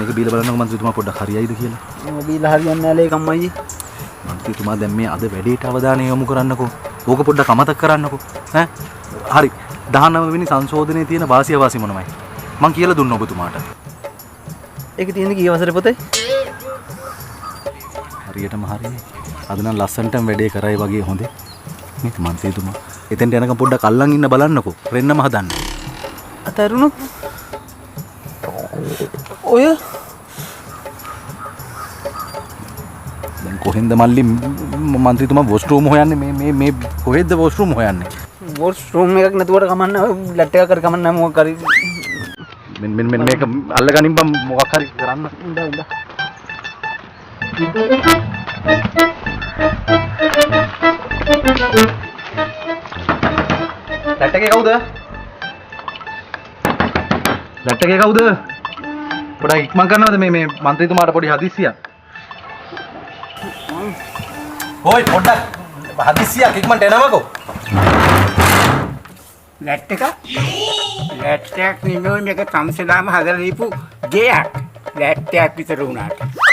මේක බීලා බලන්නකො මන්ත්‍රීතුමා පොඩ්ඩක් හරියයිද කියලා. මම බීලා හරියන්නේ නැහැ ලේකම් අයියේ. මන්ත්‍රීතුමා දැන් මේ අද වැඩේට අවධානය යොමු කරන්නකෝ. ඕක පොඩ්ඩක් අමතක කරන්නකෝ. ඈ හරි 19 වෙනි සංශෝධනයේ තියෙන වාසිය වාසි මොනවයි? මං කියලා දුන්න ඔබතුමාට. ඒක තියෙන්නේ කී වසරේ පොතේ? හරියටම හරියි. අද නම් ලස්සනටම වැඩේ කරයි වගේ හොඳේ. මේක මන්ත්‍රීතුමා. එතෙන්ට යනකම් පොඩ්ඩක් අල්ලන් ඉන්න බලන්නකෝ. රෙන්නම හදන්න. අතරුණු ඔය දැන් කොහෙන්ද මල්ලි මන්ත්‍රීතුමා වොෂ්රූම් හොයන්නේ මේ කොහෙද වොෂ්රූම් හොයන්නේ? වොෂ්රූම් එකක් නැතුවට කමන්න ලැට් එකක් කර කමන්න මොකක් හරි මෙන්න මේක අල්ලගනින් බම් මොකක් හරි කරන්න. ඉඳා ලැට් එකේ කවුද? ලැට් එකේ කවුද? පොඩ්ඩක් ඉක්මන් කරනවද මේ මන්ත්‍රීතුමාට පොඩි හදිස්සියක්. හොයි පොඩ්ඩක් හදිස්සියක් ඉක්මනට එනවකෝ. ලැට් එකක් නෙමෙයි මේක තම්සලාම හදලා දීපු ගෙයක්. ලැට් එකක් විතර වුණාට.